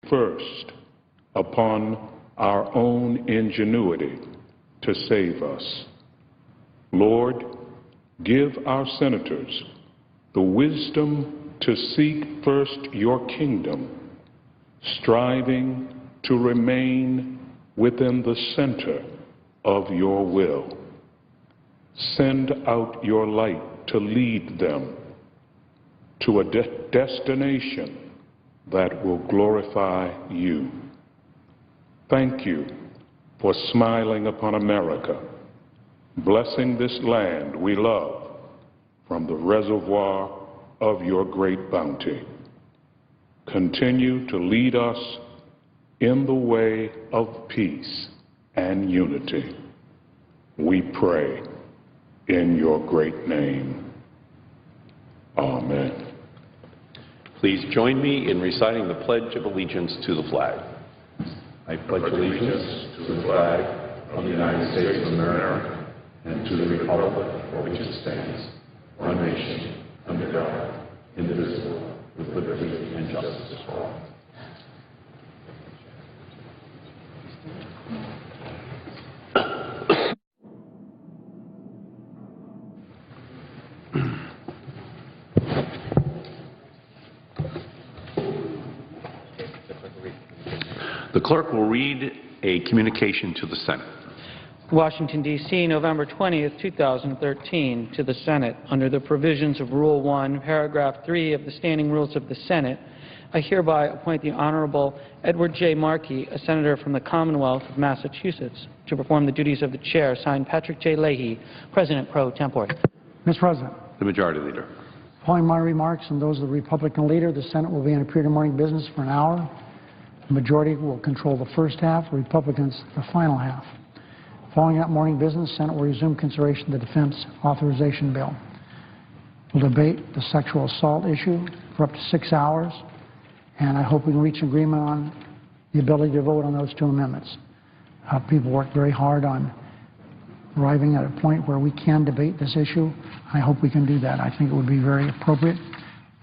first upon our own ingenuity to save us. Lord, give our senators the wisdom to seek first your kingdom, striving to remain within the center of your will. Send out your light to lead them to a destination that will glorify you. Thank you for smiling upon America, blessing this land we love from the reservoir of your great bounty. Continue to lead us in the way of peace and unity. We pray in your great name. Amen. Please join me in reciting the Pledge of Allegiance to the flag. I pledge allegiance to the flag of the United States of America and to the republic for which it stands, one nation, under God, indivisible, with liberty and justice for all. The clerk will read a communication to the Senate. Washington, D.C., November 20th, 2013, to the Senate. Under the provisions of Rule 1, Paragraph 3 of the Standing Rules of the Senate, I hereby appoint the Honorable Edward J. Markey, a senator from the Commonwealth of Massachusetts, to perform the duties of the chair. Signed, Patrick J. Leahy, President pro tempore. Mr. President. The Majority Leader. Following my remarks and those of the Republican leader, the Senate will be in a period of morning business for an hour. The majority will control the first half, the Republicans the final half. Following that morning business, the Senate will resume consideration of the Defense Authorization Bill. We'll debate the sexual assault issue for up to 6 hours, and I hope we can reach an agreement on the ability to vote on those two amendments. People worked very hard on arriving at a point where we can debate this issue. I hope we can do that. I think it would be very appropriate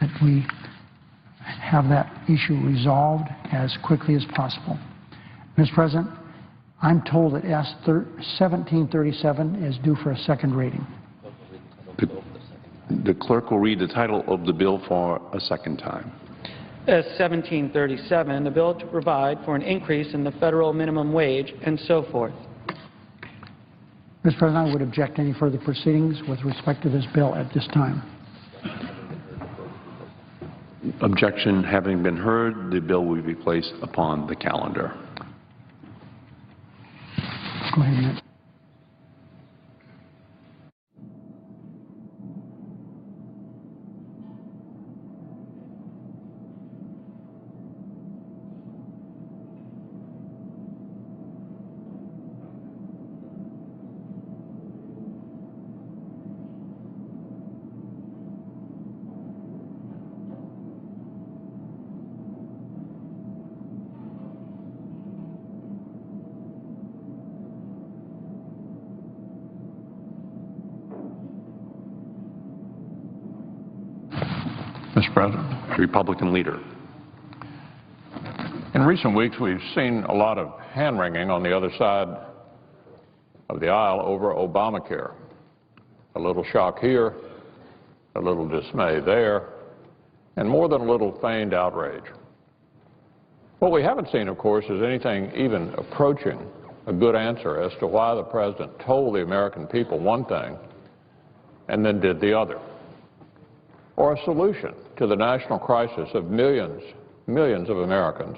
that we have that issue resolved as quickly as possible. Mr. President, I'm told that S. 1737 is due for a second reading. The clerk will read the title of the bill for a second time. S. 1737, the bill to provide for an increase in the federal minimum wage and so forth. Mr. President, I would object to any further proceedings with respect to this bill at this time. Objection having been heard, the bill will be placed upon the calendar. Go ahead, Nick. Mr. President. Republican Leader. In recent weeks, we've seen a lot of hand-wringing on the other side of the aisle over Obamacare. A little shock here, a little dismay there, and more than a little feigned outrage. What we haven't seen, of course, is anything even approaching a good answer as to why the President told the American people one thing and then did the other, or a solution to the national crisis of millions of Americans,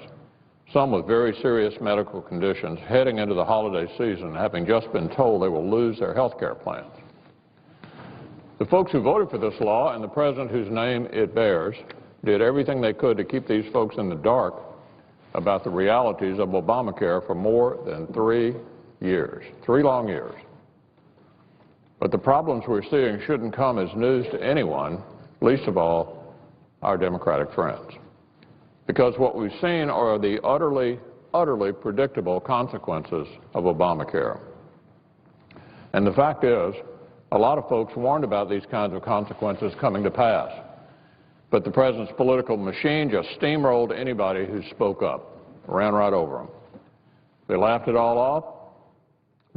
some with very serious medical conditions, heading into the holiday season having just been told they will lose their health care plans. The folks who voted for this law and the President whose name it bears did everything they could to keep these folks in the dark about the realities of Obamacare for more than 3 years, 3 long years. But the problems we're seeing shouldn't come as news to anyone, least of all our Democratic friends. Because what we've seen are the utterly predictable consequences of Obamacare. And the fact is, a lot of folks warned about these kinds of consequences coming to pass. But the President's political machine just steamrolled anybody who spoke up. ran right over them. They laughed it all off,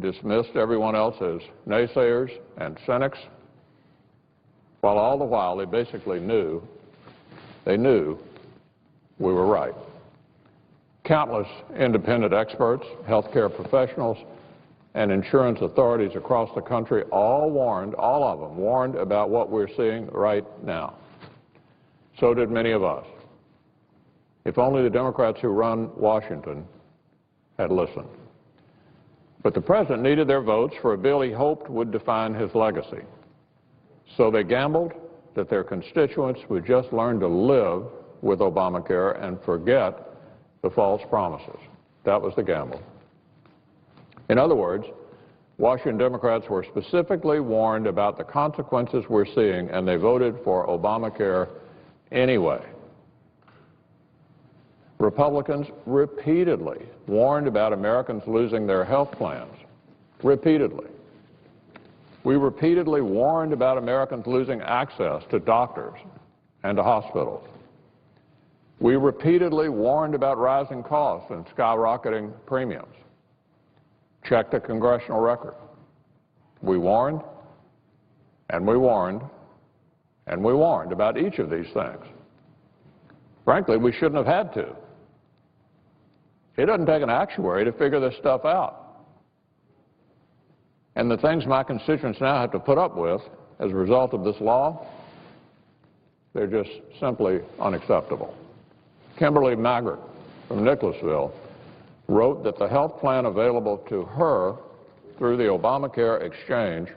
dismissed everyone else as naysayers and cynics, while all the while they basically knew we were right. Countless independent experts, healthcare professionals, and insurance authorities across the country all of them warned about what we're seeing right now. So did many of us. If only the Democrats who run Washington had listened. But the president needed their votes for a bill he hoped would define his legacy. So they gambled that their constituents would just learn to live with Obamacare and forget the false promises. That was the gamble. In other words, Washington Democrats were specifically warned about the consequences we're seeing, and they voted for Obamacare anyway. Republicans repeatedly warned about Americans losing their health plans. Repeatedly. We repeatedly warned about Americans losing access to doctors and to hospitals. We repeatedly warned about rising costs and skyrocketing premiums. Check the congressional record. We warned, and we warned, and we warned about each of these things. Frankly, we shouldn't have had to. It doesn't take an actuary to figure this stuff out. And the things my constituents now have to put up with as a result of this law, they're just simply unacceptable. Kimberly Maggart from Nicholasville wrote that the health plan available to her through the Obamacare exchange,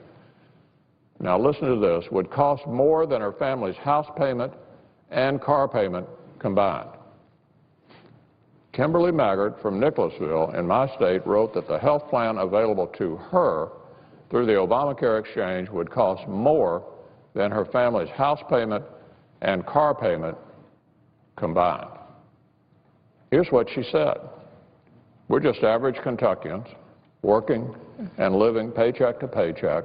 now listen to this, would cost more than her family's house payment and car payment combined. Kimberly Maggart from Nicholasville in my state wrote that the health plan available to her through the Obamacare exchange would cost more than her family's house payment and car payment combined. Here's what she said. We're just average Kentuckians working and living paycheck to paycheck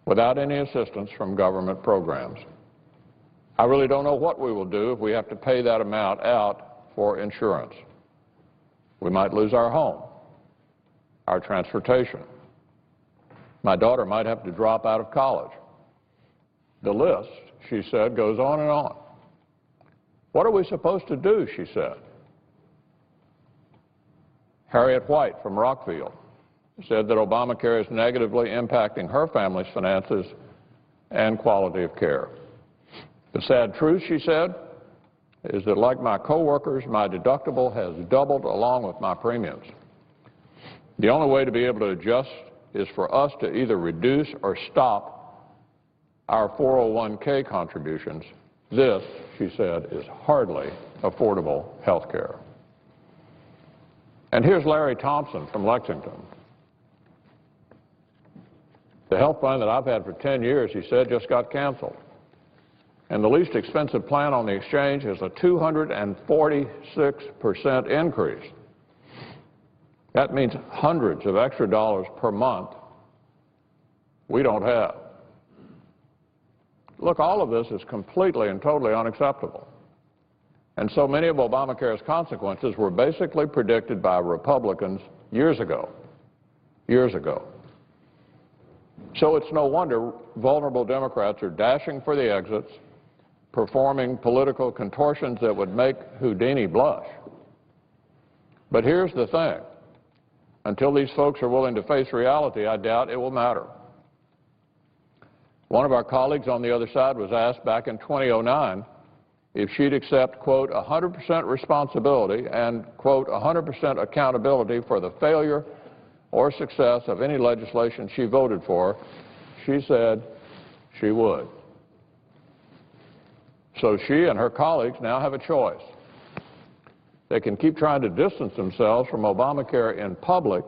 without any assistance from government programs. I really don't know what we will do if we have to pay that amount out for insurance. We might lose our home, our transportation. My daughter might have to drop out of college. The list, she said, goes on and on. What are we supposed to do, she said. Harriet White from Rockville said that Obamacare is negatively impacting her family's finances and quality of care. The sad truth, she said, is that like my coworkers, my deductible has doubled along with my premiums. The only way to be able to adjust is for us to either reduce or stop our 401k contributions. This, she said, is hardly affordable health care. And here's Larry Thompson from Lexington. The health plan that I've had for 10 years, he said, just got canceled. And the least expensive plan on the exchange is a 246% increase. That means hundreds of extra dollars per month we don't have. Look, all of this is completely and totally unacceptable. And so many of Obamacare's consequences were basically predicted by Republicans years ago. Years ago. So it's no wonder vulnerable Democrats are dashing for the exits, performing political contortions that would make Houdini blush. But here's the thing. Until these folks are willing to face reality, I doubt it will matter. One of our colleagues on the other side was asked back in 2009 if she'd accept, quote, 100% responsibility and, quote, 100% accountability for the failure or success of any legislation she voted for. She said she would. So she and her colleagues now have a choice. They can keep trying to distance themselves from Obamacare in public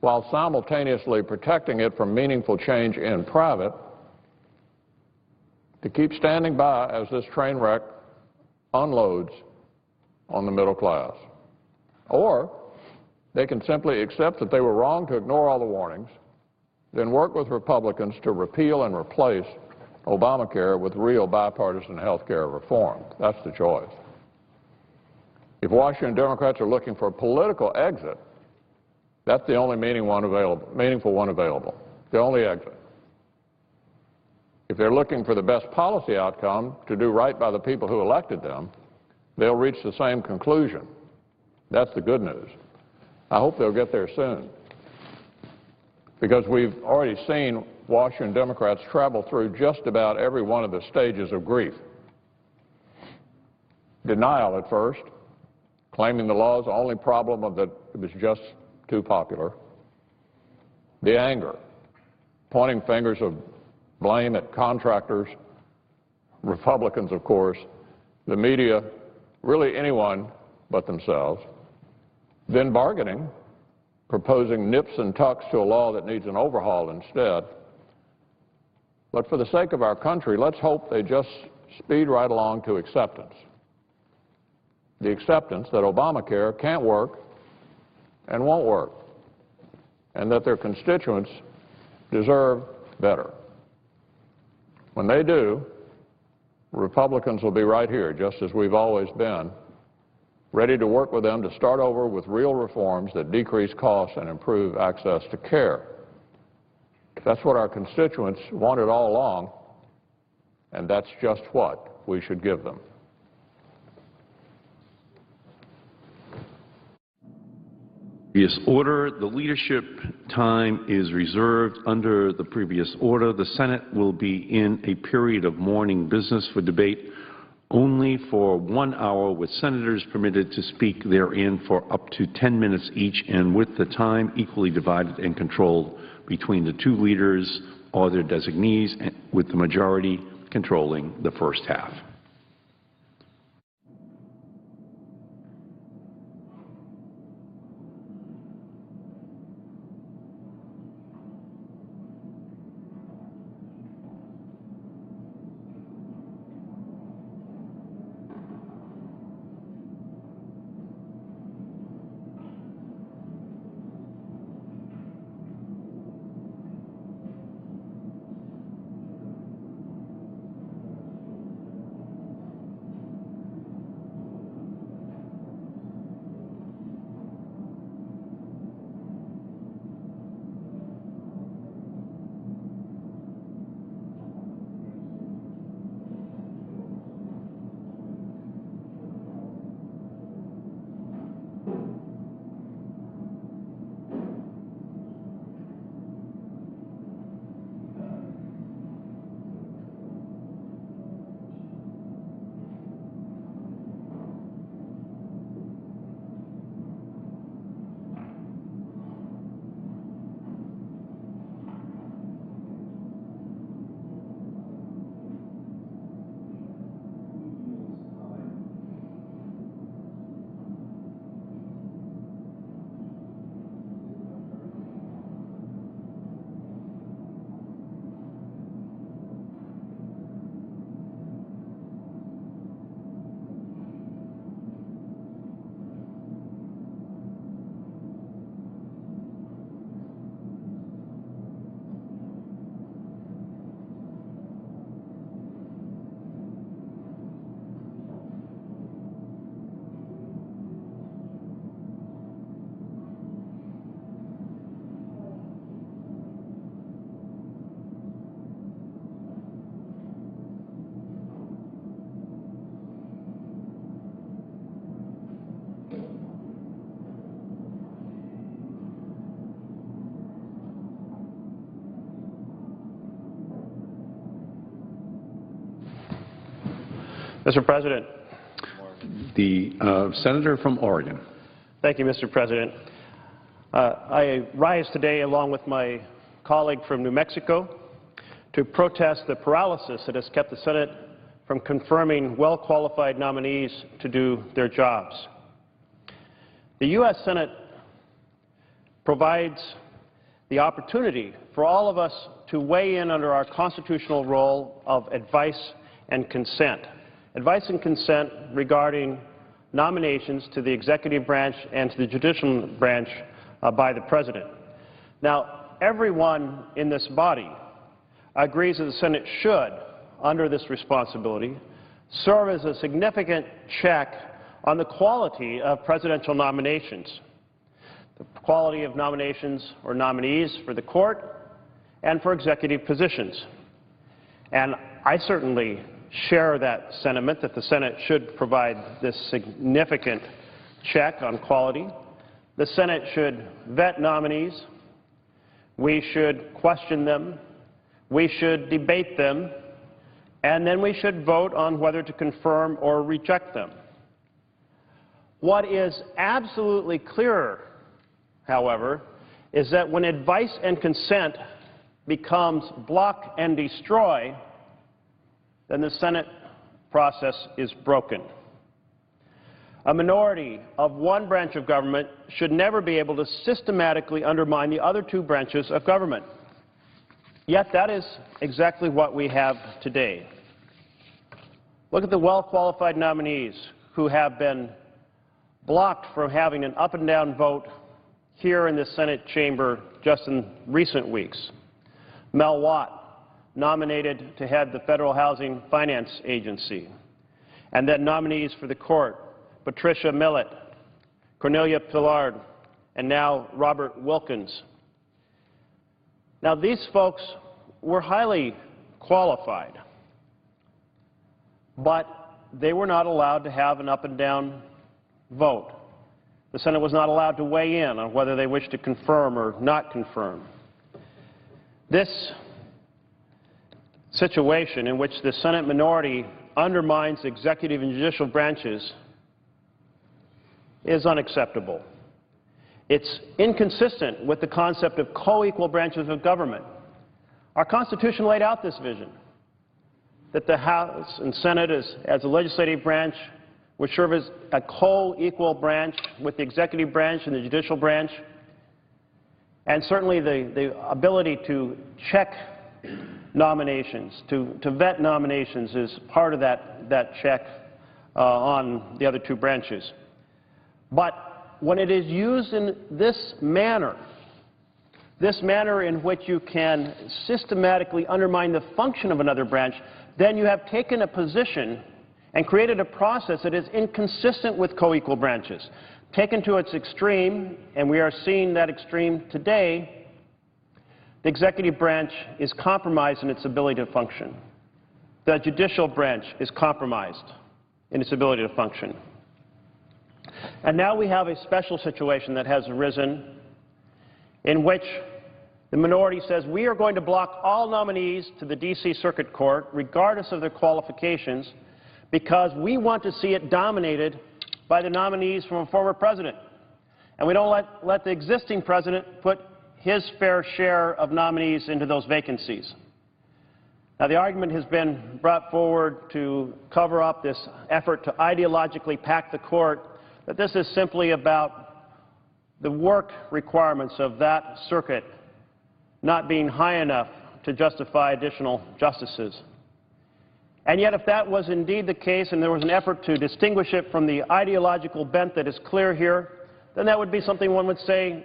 while simultaneously protecting it from meaningful change in private, to keep standing by as this train wreck unloads on the middle class. Or they can simply accept that they were wrong to ignore all the warnings, then work with Republicans to repeal and replace Obamacare with real bipartisan health care reform. That's the choice. If Washington Democrats are looking for a political exit, that's the only meaningful one available, the only exit. If they're looking for the best policy outcome to do right by the people who elected them, they'll reach the same conclusion. That's the good news. I hope they'll get there soon, because we've already seen Washington Democrats travel through just about every one of the stages of grief. Denial at first, claiming the law is the only problem of that it was just too popular. The anger, pointing fingers of blame at contractors, Republicans, of course, the media, really anyone but themselves. Then bargaining, proposing nips and tucks to a law that needs an overhaul instead. But for the sake of our country, let's hope they just speed right along to acceptance. The acceptance that Obamacare can't work and won't work, and that their constituents deserve better. When they do, Republicans will be right here, just as we've always been, ready to work with them to start over with real reforms that decrease costs and improve access to care. That's what our constituents wanted all along, and that's just what we should give them. Previous order. The leadership time is reserved under the previous order. The Senate will be in a period of morning business for debate only for 1 hour, with senators permitted to speak therein for up to 10 minutes each, and with the time equally divided and controlled between the two leaders or their designees, with the majority controlling the first half. Mr. President. The Senator from Oregon. Thank you, Mr. President. I rise today along with my colleague from New Mexico to protest the paralysis that has kept the Senate from confirming well-qualified nominees to do their jobs. The U.S. Senate provides the opportunity for all of us to weigh in under our constitutional role of advice and consent. Advice and consent regarding nominations to the executive branch and to the judicial branch by the President. Now, everyone in this body agrees that the Senate should, under this responsibility, serve as a significant check on the quality of presidential nominations, the quality of nominations or nominees for the court and for executive positions. And I certainly share that sentiment that the Senate should provide this significant check on quality. The Senate should vet nominees. We should question them. We should debate them. And then we should vote on whether to confirm or reject them. What is absolutely clearer, however, is that when advice and consent becomes block and destroy, then the Senate process is broken. A minority of one branch of government should never be able to systematically undermine the other two branches of government. Yet that is exactly what we have today. Look at the well-qualified nominees who have been blocked from having an up and down vote here in the Senate chamber just in recent weeks. Mel Watt, nominated to head the Federal Housing Finance Agency. And then nominees for the court, Patricia Millett, Cornelia Pillard, and now Robert Wilkins. Now, these folks were highly qualified, but they were not allowed to have an up and down vote. The Senate was not allowed to weigh in on whether they wished to confirm or not confirm. This situation in which the Senate minority undermines executive and judicial branches is unacceptable. It's inconsistent with the concept of co-equal branches of government. Our Constitution laid out this vision, that the House and Senate as a legislative branch would serve as a co-equal branch with the executive branch and the judicial branch. And certainly the ability to check nominations, to vet nominations is part of that check on the other two branches. But when it is used in this manner in which you can systematically undermine the function of another branch, then you have taken a position and created a process that is inconsistent with co-equal branches. Taken to its extreme, and we are seeing that extreme today, the executive branch is compromised in its ability to function. The judicial branch is compromised in its ability to function. And now we have a special situation that has arisen in which the minority says we are going to block all nominees to the D.C. Circuit Court, regardless of their qualifications, because we want to see it dominated by the nominees from a former president. And we don't let the existing president put his fair share of nominees into those vacancies. Now, the argument has been brought forward to cover up this effort to ideologically pack the court, that this is simply about the work requirements of that circuit not being high enough to justify additional justices. And yet, if that was indeed the case and there was an effort to distinguish it from the ideological bent that is clear here, then that would be something one would say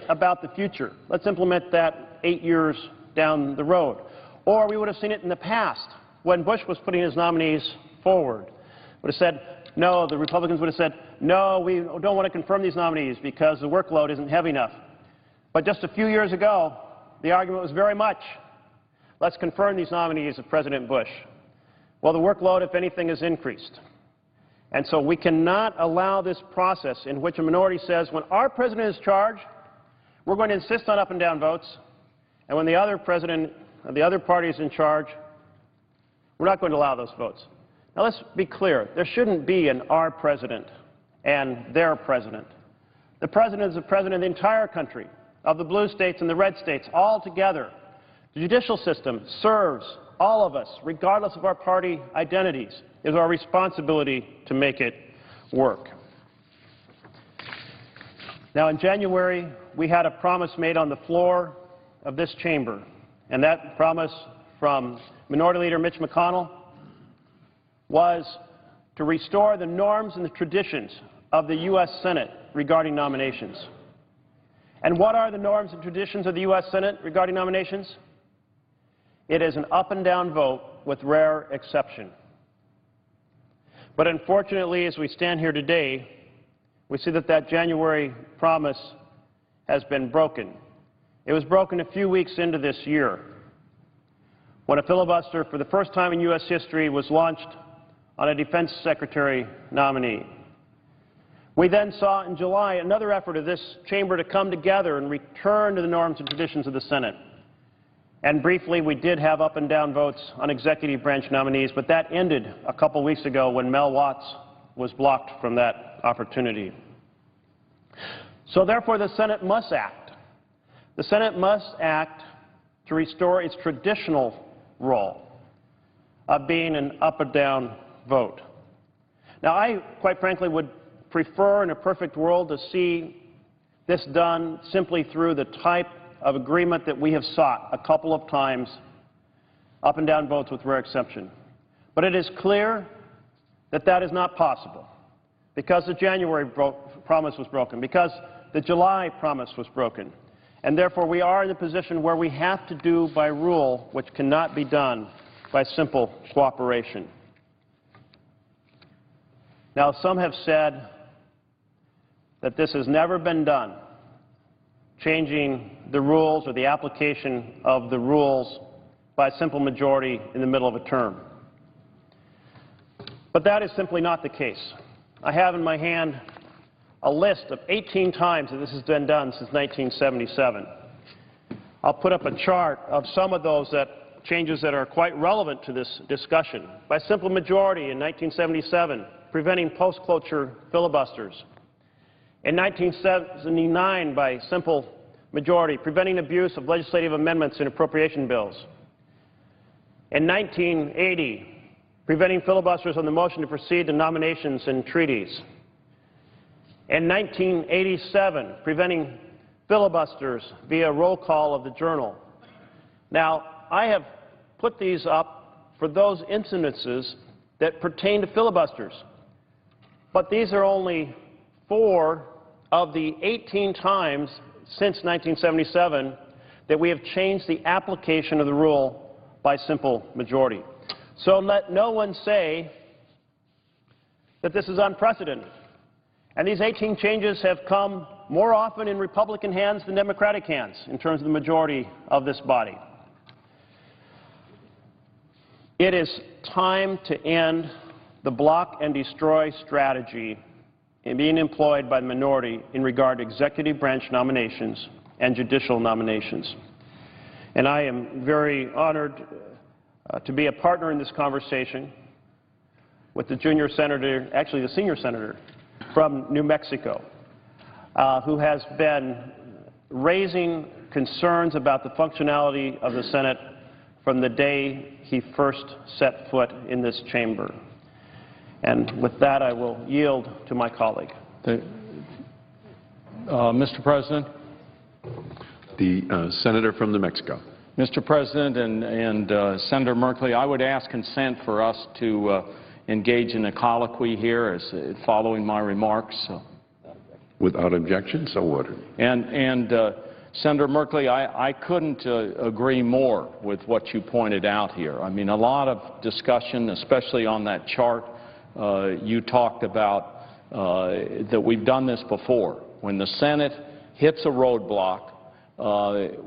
about the future. Let's implement that 8 years down the road. Or we would have seen it in the past when Bush was putting his nominees forward. Would have said, no, the Republicans would have said, no, we don't want to confirm these nominees because the workload isn't heavy enough. But just a few years ago, the argument was very much, let's confirm these nominees of President Bush. Well, the workload, if anything, has increased. And so we cannot allow this process in which a minority says, when our president is charged, we're going to insist on up and down votes, and when the other president, the other party is in charge, we're not going to allow those votes. Now, let's be clear. There shouldn't be an our president and their president. The president is the president of the entire country, of the blue states and the red states, all together. The judicial system serves all of us, regardless of our party identities. It is our responsibility to make it work. Now, in January, we had a promise made on the floor of this chamber, and that promise from Minority Leader Mitch McConnell was to restore the norms and the traditions of the U.S. Senate regarding nominations. And what are the norms and traditions of the U.S. Senate regarding nominations? It is an up and down vote with rare exception. But unfortunately, as we stand here today, we see that that January promise has been broken. It was broken a few weeks into this year when a filibuster for the first time in U.S. history was launched on a defense secretary nominee. We then saw in July another effort of this chamber to come together and return to the norms and traditions of the Senate. And briefly, we did have up and down votes on executive branch nominees, but that ended a couple weeks ago when Mel Watts was blocked from that opportunity. So therefore, the Senate must act. The Senate must act to restore its traditional role of being an up or down vote. Now, I, quite frankly, would prefer in a perfect world to see this done simply through the type of agreement that we have sought a couple of times, up and down votes with rare exception. But it is clear that that is not possible because the January promise was broken, because the July promise was broken, and therefore we are in a position where we have to do by rule which cannot be done by simple cooperation. Now, some have said that this has never been done, changing the rules or the application of the rules by a simple majority in the middle of a term. But that is simply not the case. I have in my hand a list of 18 times that this has been done since 1977. I'll put up a chart of some of those changes that are quite relevant to this discussion. By simple majority in 1977, preventing post-cloture filibusters. In 1979, by simple majority, preventing abuse of legislative amendments in appropriation bills. In 1980, preventing filibusters on the motion to proceed to nominations and treaties. In 1987, preventing filibusters via roll call of the journal. Now, I have put these up for those incidences that pertain to filibusters, but these are only 4 of the 18 times since 1977 that we have changed the application of the rule by simple majority. So let no one say that this is unprecedented. And these 18 changes have come more often in Republican hands than Democratic hands in terms of the majority of this body. It is time to end the block and destroy strategy being employed by the minority in regard to executive branch nominations and judicial nominations. And I am very honored to be a partner in this conversation with the junior senator, actually the senior senator from New Mexico, who has been raising concerns about the functionality of the Senate from the day he first set foot in this chamber. And with that, I will yield to my colleague. Mr. President. The senator from New Mexico. Mr. President and Senator Merkley, I would ask consent for us to engage in a colloquy here following my remarks. Without objection, so ordered. And Senator Merkley, I couldn't agree more with what you pointed out here. I mean, a lot of discussion, especially on that chart you talked about, that we've done this before. When the Senate hits a roadblock,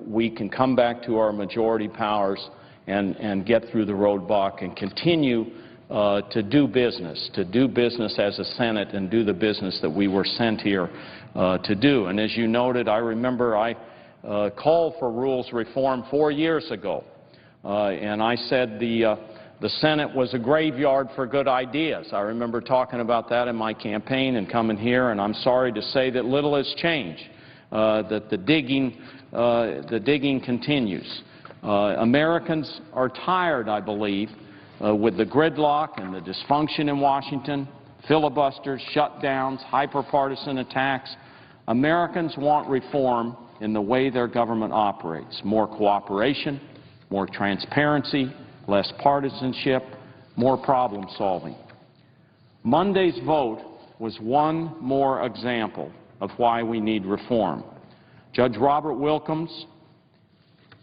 we can come back to our majority powers and get through the roadblock and continue to do business as a Senate and do the business that we were sent here to do. And as you noted, I remember I called for rules reform 4 years ago, and I said the Senate was a graveyard for good ideas. I remember talking about that in my campaign and coming here, and I'm sorry to say that little has changed, that the digging continues. Americans are tired, I believe, with the gridlock and the dysfunction in Washington, filibusters, shutdowns, hyper-partisan attacks. Americans want reform in the way their government operates. More cooperation, more transparency, less partisanship, more problem solving. Monday's vote was one more example of why we need reform. Judge Robert Wilkins,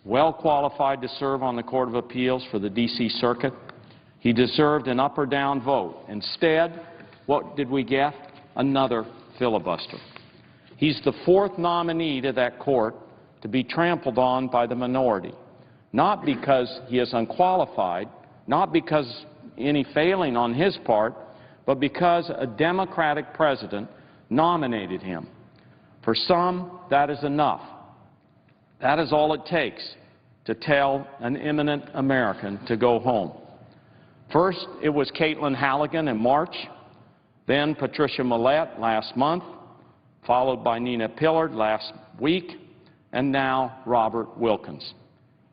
well qualified to serve on the Court of Appeals for the D.C. Circuit. He deserved an up or down vote. Instead, what did we get? Another filibuster. He's the fourth nominee to that court to be trampled on by the minority, not because he is unqualified, not because any failing on his part, but because a Democratic president nominated him. For some, that is enough. That is all it takes to tell an eminent American to go home. First, it was Caitlin Halligan in March, then Patricia Millett last month, followed by Nina Pillard last week, and now Robert Wilkins.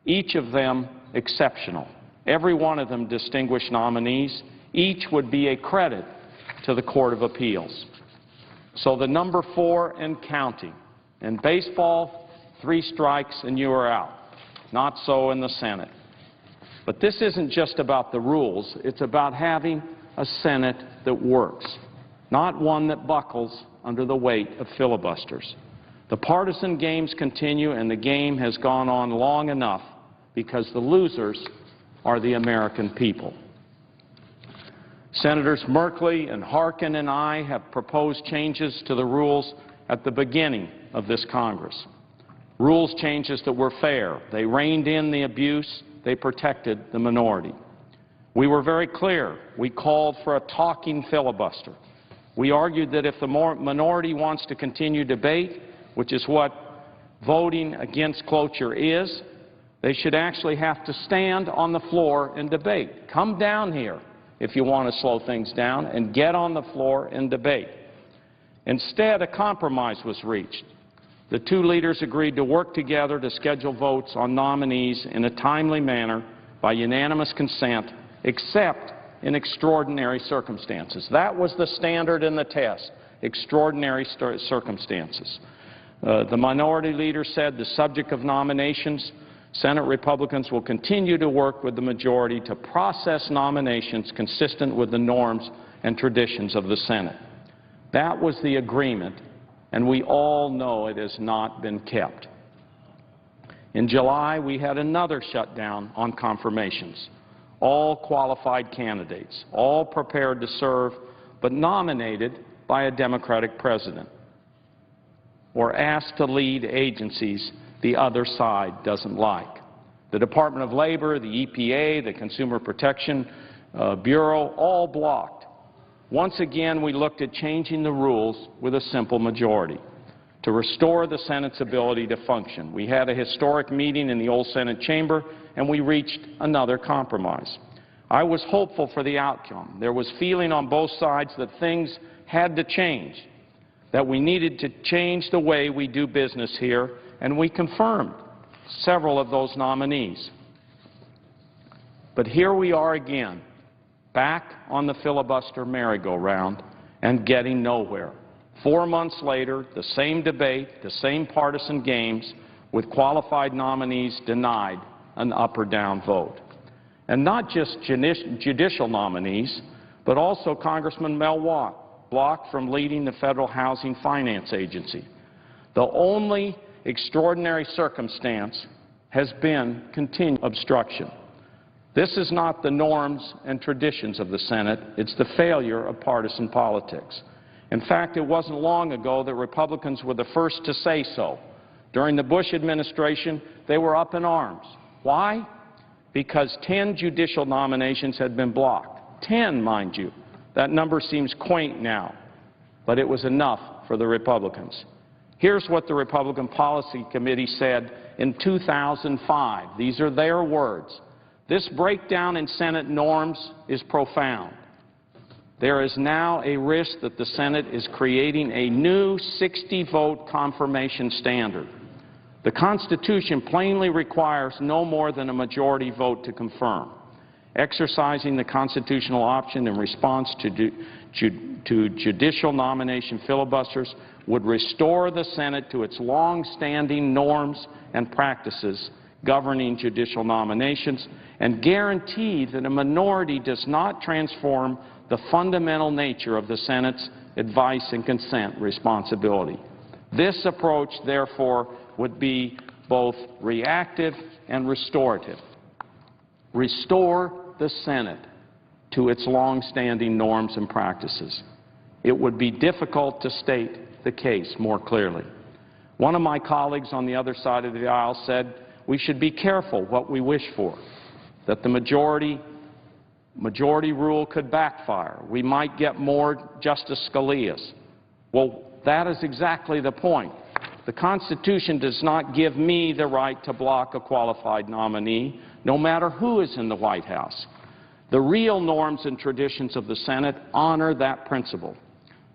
Each of them exceptional. Every one of them distinguished nominees. Each would be a credit to the Court of Appeals. So the number 4 and counting. In baseball, 3 strikes and you are out. Not so in the Senate. But this isn't just about the rules. It's about having a Senate that works, not one that buckles under the weight of filibusters. The partisan games continue, and the game has gone on long enough because the losers are the American people. Senators Merkley and Harkin and I have proposed changes to the rules at the beginning of this Congress. Rules changes that were fair. They reined in the abuse. They protected the minority. We were very clear. We called for a talking filibuster. We argued that if the minority wants to continue debate, which is what voting against cloture is, they should actually have to stand on the floor and debate. Come down here if you want to slow things down, and get on the floor and debate. Instead, a compromise was reached. The two leaders agreed to work together to schedule votes on nominees in a timely manner by unanimous consent, except in extraordinary circumstances. That was the standard in the test, extraordinary circumstances. The minority leader said the subject of nominations, Senate Republicans will continue to work with the majority to process nominations consistent with the norms and traditions of the Senate. That was the agreement, and we all know it has not been kept. In July, we had another shutdown on confirmations. All qualified candidates, all prepared to serve, but nominated by a Democratic president, or asked to lead agencies the other side doesn't like. The Department of Labor, the EPA, the Consumer Protection Bureau, all blocked. Once again, we looked at changing the rules with a simple majority to restore the Senate's ability to function. We had a historic meeting in the old Senate chamber, and we reached another compromise. I was hopeful for the outcome. There was feeling on both sides that things had to change, that we needed to change the way we do business here, and we confirmed several of those nominees. But here we are again, back on the filibuster merry-go-round and getting nowhere. 4 months later, the same debate, the same partisan games, with qualified nominees denied an up or down vote. And not just judicial nominees, but also Congressman Mel Watt, blocked from leading the Federal Housing Finance Agency. The only extraordinary circumstance has been continued obstruction. This is not the norms and traditions of the Senate. It's the failure of partisan politics. In fact, it wasn't long ago that Republicans were the first to say so. During the Bush administration, they were up in arms. Why? Because 10 judicial nominations had been blocked. 10, mind you. That number seems quaint now, but it was enough for the Republicans. Here's what the Republican Policy Committee said in 2005. These are their words. This breakdown in Senate norms is profound. There is now a risk that the Senate is creating a new 60-vote confirmation standard. The Constitution plainly requires no more than a majority vote to confirm. Exercising the constitutional option in response to judicial nomination filibusters would restore the Senate to its long-standing norms and practices governing judicial nominations and guarantee that a minority does not transform the fundamental nature of the Senate's advice and consent responsibility. This approach, therefore, would be both reactive and restorative. Restore the Senate to its long-standing norms and practices. It would be difficult to state the case more clearly. One of my colleagues on the other side of the aisle said we should be careful what we wish for, that the majority rule could backfire. We might get more Justice Scalias. Well, that is exactly the point. The Constitution does not give me the right to block a qualified nominee, no matter who is in the White House. The real norms and traditions of the Senate honor that principle.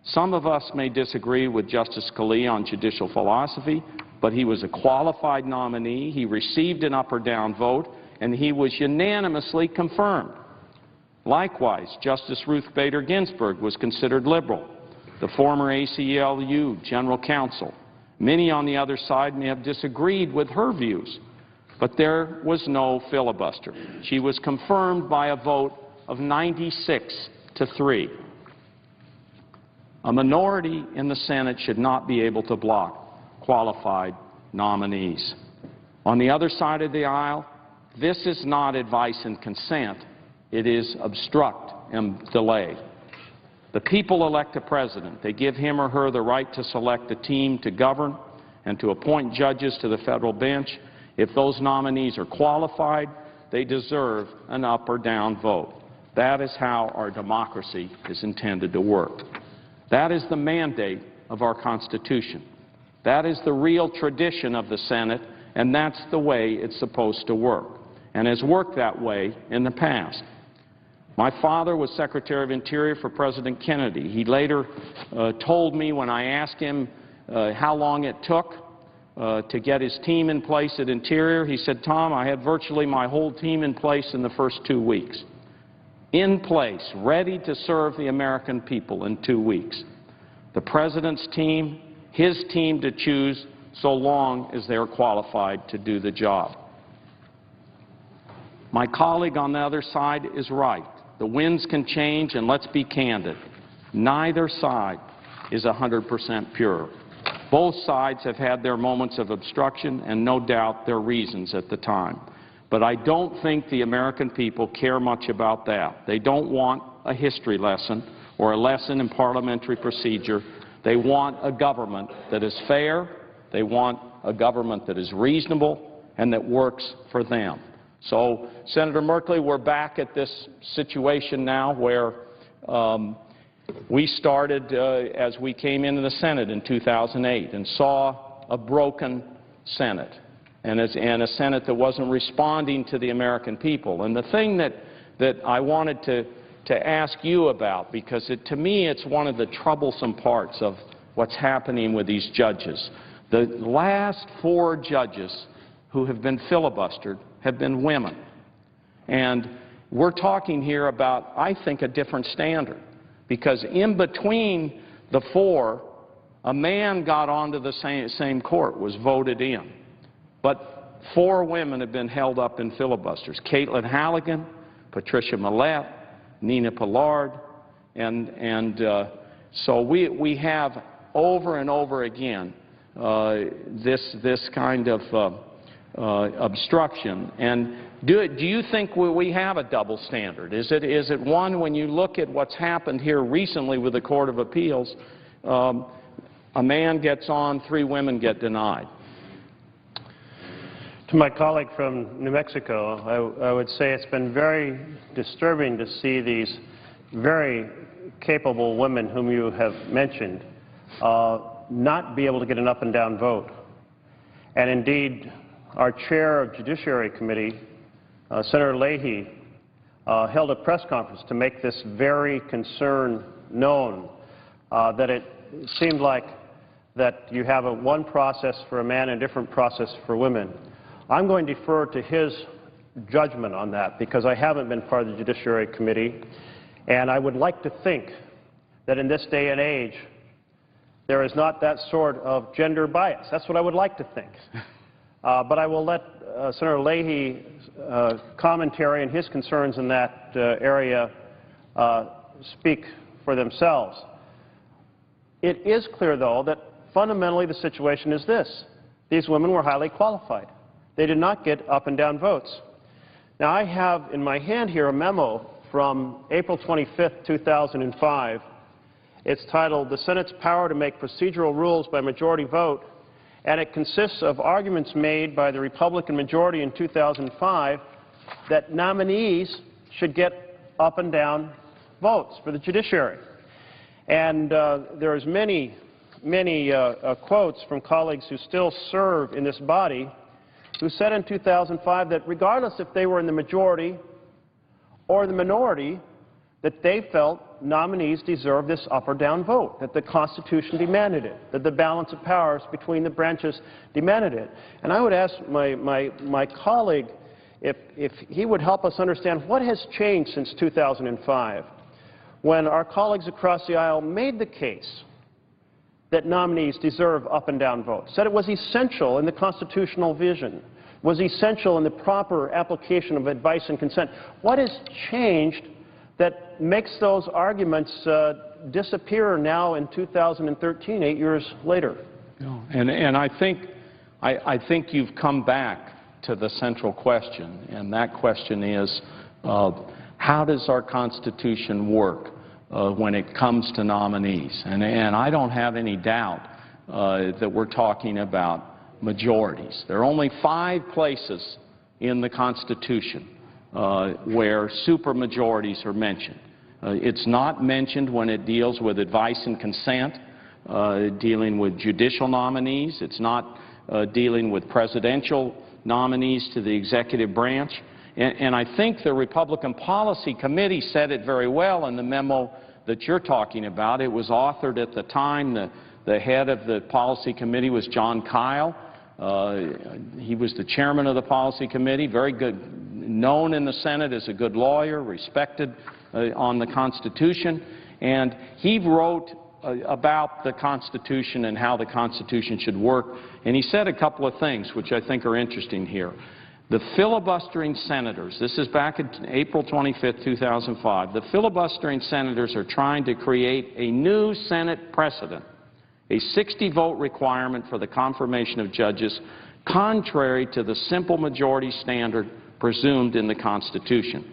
Some of us may disagree with Justice Scalia on judicial philosophy, but he was a qualified nominee, he received an up or down vote, and he was unanimously confirmed. Likewise, Justice Ruth Bader Ginsburg was considered liberal, the former ACLU General Counsel. Many on the other side may have disagreed with her views, but there was no filibuster. She was confirmed by a vote of 96-3. A minority in the Senate should not be able to block qualified nominees. On the other side of the aisle, this is not advice and consent. It is obstruct and delay. The people elect a president. They give him or her the right to select a team to govern and to appoint judges to the federal bench. If those nominees are qualified, they deserve an up or down vote. That is how our democracy is intended to work. That is the mandate of our Constitution. That is the real tradition of the Senate, and that's the way it's supposed to work, and has worked that way in the past. My father was Secretary of Interior for President Kennedy. He later told me when I asked him how long it took to get his team in place at Interior, he said, "Tom, I had virtually my whole team in place in the first 2 weeks." In place, ready to serve the American people in 2 weeks. The President's team, his team to choose so long as they are qualified to do the job. My colleague on the other side is right. The winds can change, and let's be candid. Neither side is 100% pure. Both sides have had their moments of obstruction and no doubt their reasons at the time. But I don't think the American people care much about that. They don't want a history lesson or a lesson in parliamentary procedure. They want a government that is fair. They want a government that is reasonable and that works for them. So, Senator Merkley, we're back at this situation now where we started as we came into the Senate in 2008 and saw a broken Senate and a Senate that wasn't responding to the American people. And the thing that I wanted to ask you about, because to me it's one of the troublesome parts of what's happening with these judges. The last 4 judges who have been filibustered have been women. And we're talking here about, I think, a different standard, because in between the 4, a man got onto the same court, was voted in. But 4 women have been held up in filibusters: Caitlin Halligan, Patricia Millett, Nina Pillard, and so we have over and over again this kind of obstruction. And do you think we have a double standard? Is it one, when you look at what's happened here recently with the Court of Appeals, a man gets on, 3 women get denied? To my colleague from New Mexico, I would say it's been very disturbing to see these very capable women whom you have mentioned not be able to get an up and down vote. And indeed, our chair of Judiciary Committee, Senator Leahy, held a press conference to make this very concern known, that it seemed like that you have one process for a man and a different process for women. I'm going to defer to his judgment on that, because I haven't been part of the Judiciary Committee, and I would like to think that in this day and age there is not that sort of gender bias. That's what I would like to think. But I will let Senator Leahy's commentary and his concerns in that area speak for themselves. It is clear, though, that fundamentally the situation is this. These women were highly qualified. They did not get up and down votes. Now, I have in my hand here a memo from April 25, 2005. It's titled, "The Senate's Power to Make Procedural Rules by Majority Vote," and it consists of arguments made by the Republican majority in 2005 that nominees should get up and down votes for the judiciary. And there's many quotes from colleagues who still serve in this body who said in 2005 that regardless if they were in the majority or the minority, that they felt nominees deserved this up or down vote, that the Constitution demanded it, that the balance of powers between the branches demanded it. And I would ask my colleague if he would help us understand what has changed since 2005 when our colleagues across the aisle made the case that nominees deserve up and down votes, said it was essential in the constitutional vision, was essential in the proper application of advice and consent. What has changed that makes those arguments disappear now in 2013, 8 years later? And I think you've come back to the central question, and that question is, how does our Constitution work when it comes to nominees? And I don't have any doubt that we're talking about majorities. There are only 5 places in the Constitution where supermajorities are mentioned. It's not mentioned when it deals with advice and consent, dealing with judicial nominees. It's not dealing with presidential nominees to the executive branch. And I think the Republican Policy Committee said it very well in the memo that you're talking about. It was authored at the time. The head of the Policy Committee was John Kyle. He was the chairman of the Policy Committee, very good, known in the Senate as a good lawyer, respected on the Constitution. And he wrote about the Constitution and how the Constitution should work. And he said a couple of things which I think are interesting here. The filibustering senators, this is back in April 25, 2005, the filibustering senators are trying to create a new Senate precedent, a 60-vote requirement for the confirmation of judges, contrary to the simple majority standard presumed in the Constitution.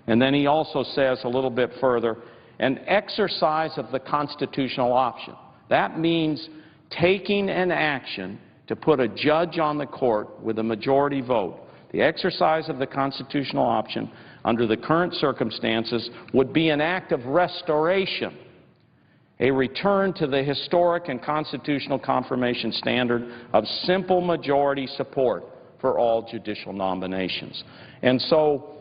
And then he also says a little bit further, an exercise of the constitutional option. That means taking an action to put a judge on the court with a majority vote. The exercise of the constitutional option under the current circumstances would be an act of restoration, a return to the historic and constitutional confirmation standard of simple majority support for all judicial nominations. And so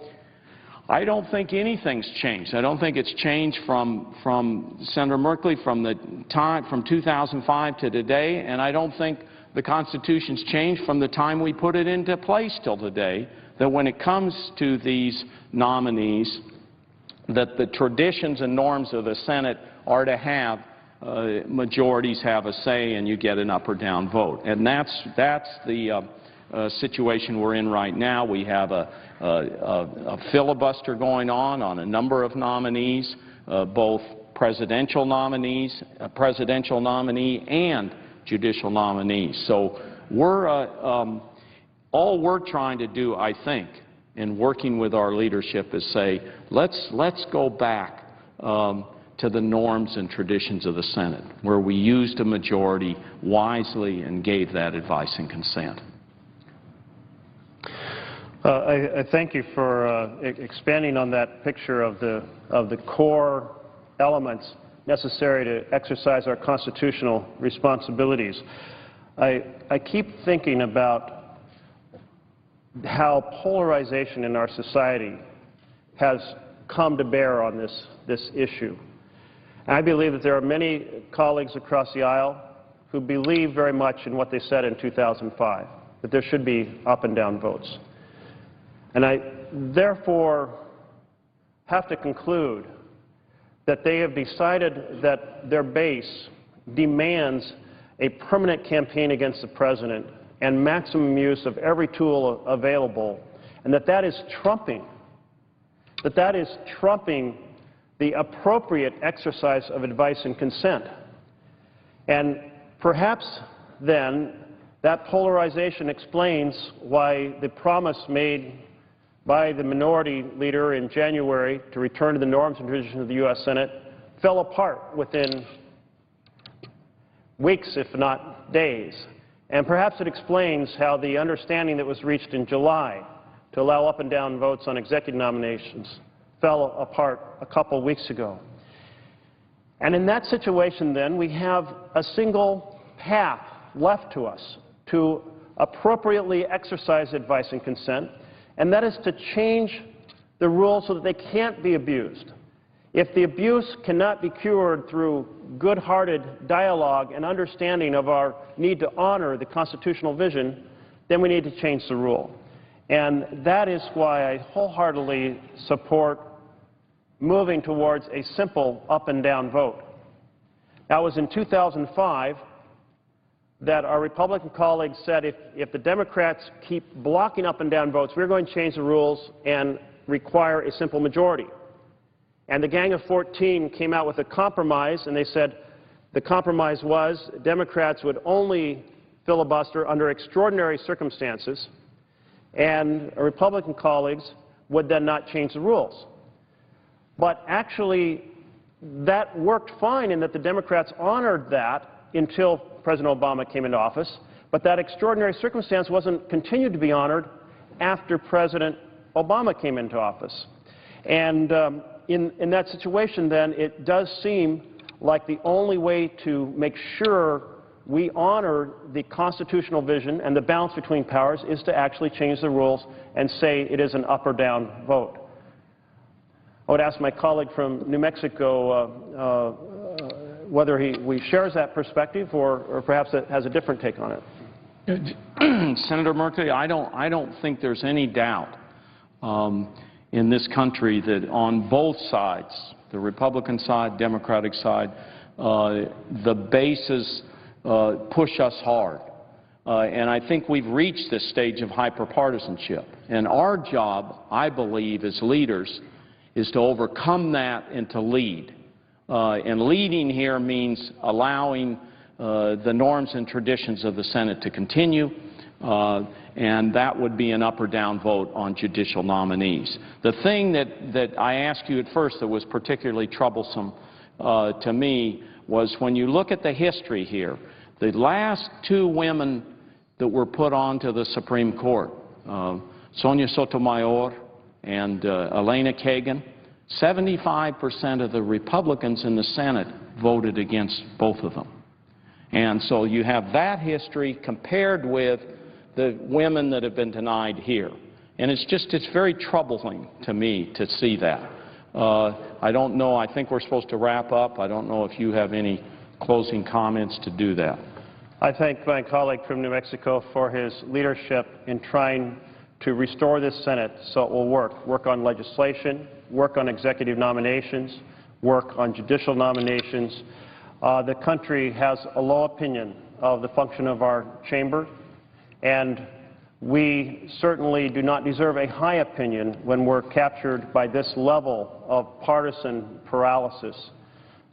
I don't think anything's changed. I don't think it's changed from Senator Merkley from 2005 to today, and I don't think the Constitution's changed from the time we put it into place till today, that when it comes to these nominees, that the traditions and norms of the Senate are to have majorities have a say and you get an up or down vote. And that's the situation we're in right now. We have a filibuster going on a number of nominees, both presidential nominees, a presidential nominee, and judicial nominees. So we're all we're trying to do, I think, in working with our leadership is say, let's go back to the norms and traditions of the Senate, where we used a majority wisely and gave that advice and consent. I thank you for expanding on that picture of the core elements necessary to exercise our constitutional responsibilities. I keep thinking about how polarization in our society has come to bear on this issue. And I believe that there are many colleagues across the aisle who believe very much in what they said in 2005, that there should be up and down votes. And I therefore have to conclude that they have decided that their base demands a permanent campaign against the President and maximum use of every tool available, and that is trumping the appropriate exercise of advice and consent. And perhaps then that polarization explains why the promise made by the minority leader in January to return to the norms and traditions of the U.S. Senate fell apart within weeks, if not days. And perhaps it explains how the understanding that was reached in July to allow up and down votes on executive nominations fell apart a couple weeks ago. And in that situation, then, we have a single path left to us to appropriately exercise advice and consent, and that is to change the rules so that they can't be abused. If the abuse cannot be cured through good-hearted dialogue and understanding of our need to honor the constitutional vision, then we need to change the rule. And that is why I wholeheartedly support moving towards a simple up and down vote. Now, it was in 2005 that our Republican colleagues said if the Democrats keep blocking up and down votes, we're going to change the rules and require a simple majority. And the Gang of 14 came out with a compromise, and they said the compromise was Democrats would only filibuster under extraordinary circumstances, and our Republican colleagues would then not change the rules. But actually, that worked fine in that the Democrats honored that until President Obama came into office, but that extraordinary circumstance wasn't continued to be honored after President Obama came into office. And in that situation, then, it does seem like the only way to make sure we honor the constitutional vision and the balance between powers is to actually change the rules and say it is an up or down vote. I would ask my colleague from New Mexico whether he shares that perspective or perhaps has a different take on it. Senator Merkley, I don't think there's any doubt in this country that on both sides, the Republican side, Democratic side, the bases push us hard. And I think we've reached this stage of hyperpartisanship. And our job, I believe, as leaders, is to overcome that and to lead. And leading here means allowing the norms and traditions of the Senate to continue, and that would be an up or down vote on judicial nominees. The thing that I asked you at first that was particularly troublesome to me was when you look at the history here, the last two women that were put onto the Supreme Court, Sonia Sotomayor and Elena Kagan, 75% of the Republicans in the Senate voted against both of them. And so you have that history compared with the women that have been denied here. And it's very troubling to me to see that. I don't know, I think we're supposed to wrap up. I don't know if you have any closing comments to do that. I thank my colleague from New Mexico for his leadership in trying to restore this Senate so it will work on legislation, work on executive nominations, work on judicial nominations. The country has a low opinion of the function of our chamber, and we certainly do not deserve a high opinion when we're captured by this level of partisan paralysis.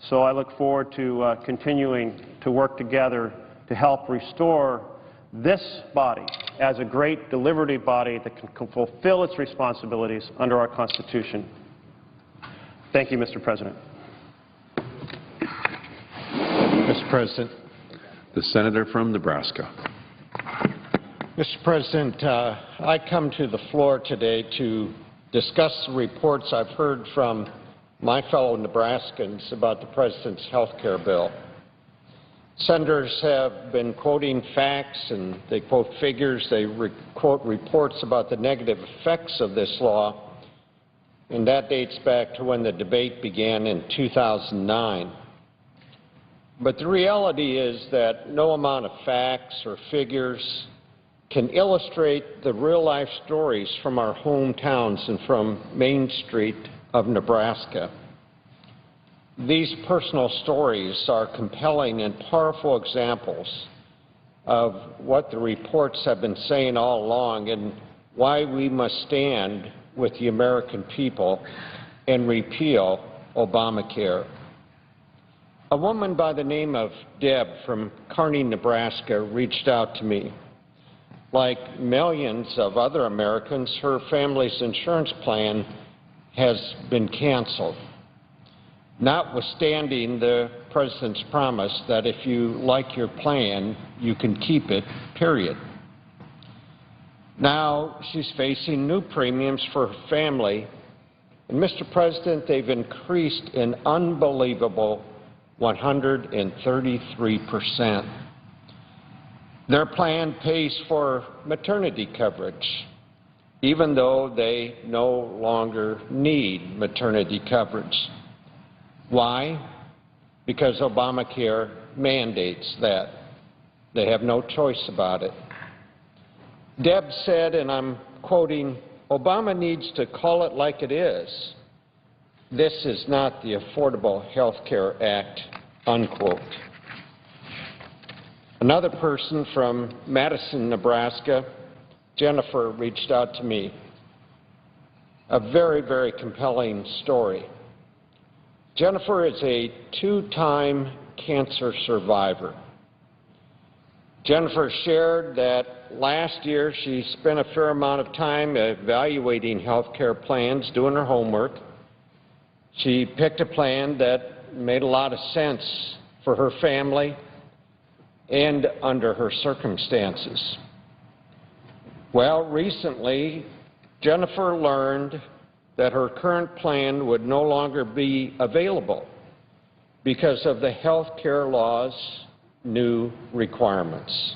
So I look forward to continuing to work together to help restore this body as a great deliberative body that can fulfill its responsibilities under our Constitution. Thank you, Mr. President. Mr. President. The Senator from Nebraska. Mr. President, I come to the floor today to discuss the reports I've heard from my fellow Nebraskans about the President's health care bill. Senators have been quoting facts and they quote figures, they quote reports about the negative effects of this law, and that dates back to when the debate began in 2009. But the reality is that no amount of facts or figures can illustrate the real-life stories from our hometowns and from Main Street of Nebraska. These personal stories are compelling and powerful examples of what the reports have been saying all along and why we must stand with the American people and repeal Obamacare. A woman by the name of Deb from Kearney, Nebraska, reached out to me. like millions of other Americans, her family's insurance plan has been canceled, notwithstanding the President's promise that if you like your plan, you can keep it, period. Now she's facing new premiums for her family, and, Mr. President, they've increased an unbelievable 133%. Their plan pays for maternity coverage, even though they no longer need maternity coverage. Why? Because Obamacare mandates that. They have no choice about it. Deb said, and I'm quoting, "Obama needs to call it like it is. This is not the Affordable Health Care Act," unquote. Another person from Madison, Nebraska, Jennifer, reached out to me. A very, very compelling story. Jennifer is a two-time cancer survivor. Jennifer shared that last year she spent a fair amount of time evaluating health care plans, doing her homework. She picked a plan that made a lot of sense for her family and under her circumstances. Well, recently, Jennifer learned that her current plan would no longer be available because of the health care law's new requirements.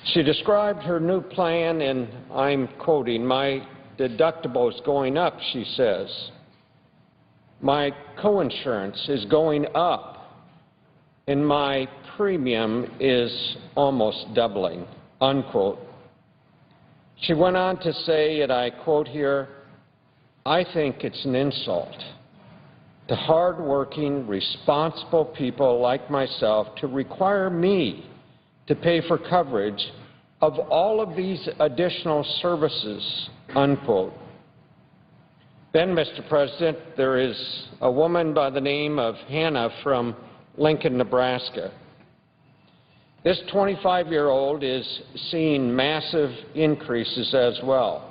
She described her new plan, and I'm quoting, "My deductible is going up," she says. "My coinsurance is going up, and my premium is almost doubling," unquote. She went on to say, and I quote here, "I think it's an insult to hard-working, responsible people like myself to require me to pay for coverage of all of these additional services," unquote. Then, Mr. President, there is a woman by the name of Hannah from Lincoln, Nebraska. This 25-year-old is seeing massive increases as well.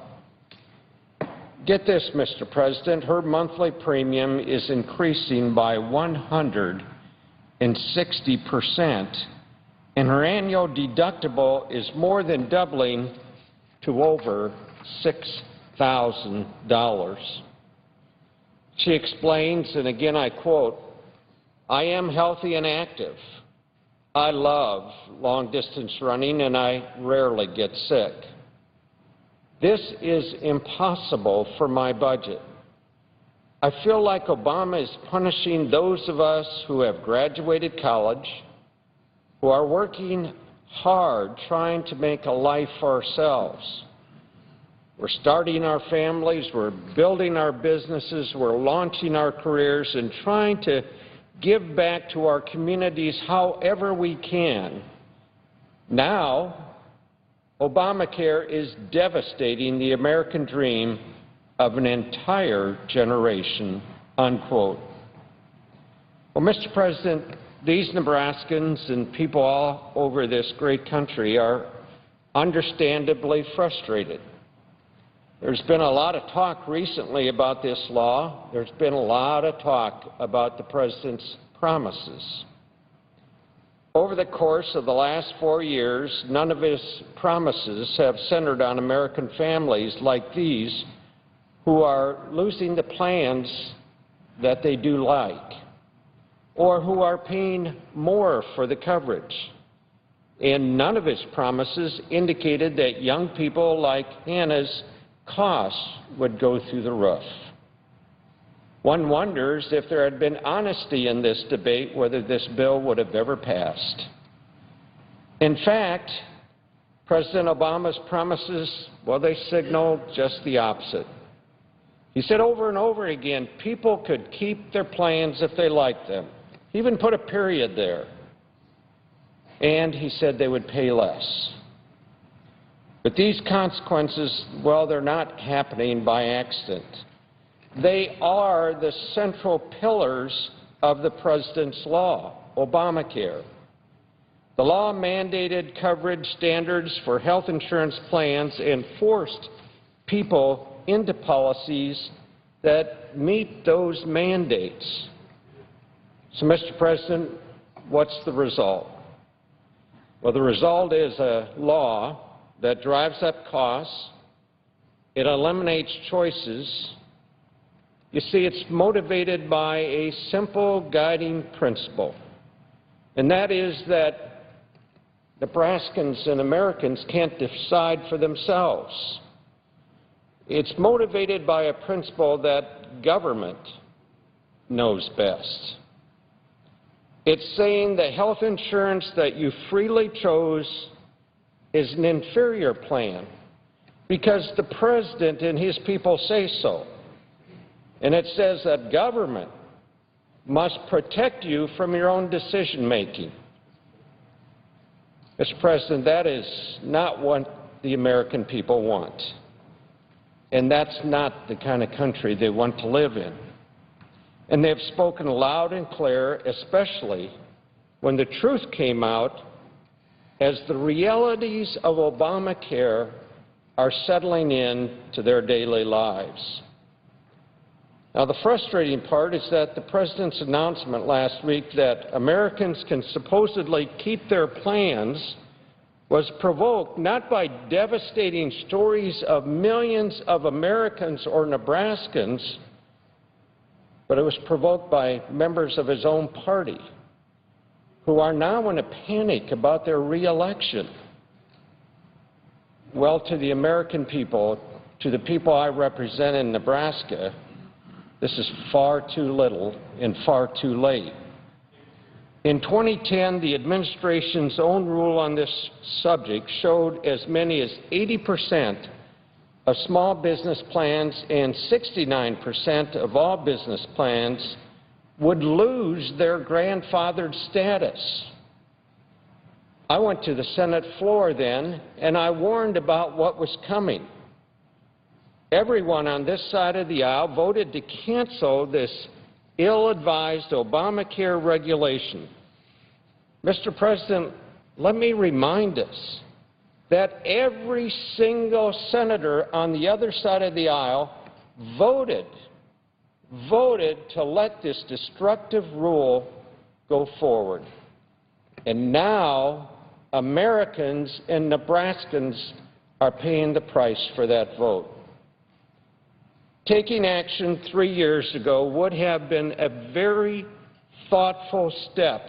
Get this, Mr. President, her monthly premium is increasing by 160%, and her annual deductible is more than doubling to over $6,000. She explains, and again I quote, "I am healthy and active. I love long-distance running, and I rarely get sick. This is impossible for my budget. I feel like Obama is punishing those of us who have graduated college, who are working hard trying to make a life for ourselves. We're starting our families, we're building our businesses, we're launching our careers, and trying to give back to our communities however we can. Now, Obamacare is devastating the American dream of an entire generation," unquote. Well, Mr. President, these Nebraskans and people all over this great country are understandably frustrated. There's been a lot of talk recently about this law. There's been a lot of talk about the President's promises. Over the course of the last 4 years, none of his promises have centered on American families like these who are losing the plans that they do like, or who are paying more for the coverage. And none of his promises indicated that young people like Hannah's costs would go through the roof. One wonders if there had been honesty in this debate whether this bill would have ever passed. In fact, President Obama's promises, well, they signal just the opposite. He said over and over again people could keep their plans if they liked them. He even put a period there. And he said they would pay less. But these consequences, well, they're not happening by accident. They are the central pillars of the President's law, Obamacare. The law mandated coverage standards for health insurance plans and forced people into policies that meet those mandates. So, Mr. President, what's the result? Well, the result is a law that drives up costs. It eliminates choices. You see, it's motivated by a simple guiding principle, and that is that Nebraskans and Americans can't decide for themselves. It's motivated by a principle that government knows best. It's saying the health insurance that you freely chose is an inferior plan because the President and his people say so. And it says that government must protect you from your own decision-making. Mr. President, that is not what the American people want. And that's not the kind of country they want to live in. And they've spoken loud and clear, especially when the truth came out as the realities of Obamacare are settling in to their daily lives. Now, the frustrating part is that the President's announcement last week that Americans can supposedly keep their plans was provoked not by devastating stories of millions of Americans or Nebraskans, but it was provoked by members of his own party who are now in a panic about their re-election. Well, to the American people, to the people I represent in Nebraska, this is far too little and far too late. In 2010, the administration's own rule on this subject showed as many as 80% of small business plans and 69% of all business plans would lose their grandfathered status. I went to the Senate floor then, and I warned about what was coming. Everyone on this side of the aisle voted to cancel this ill-advised Obamacare regulation. Mr. President, let me remind us that every single senator on the other side of the aisle voted to let this destructive rule go forward. And now Americans and Nebraskans are paying the price for that vote. Taking action 3 years ago would have been a very thoughtful step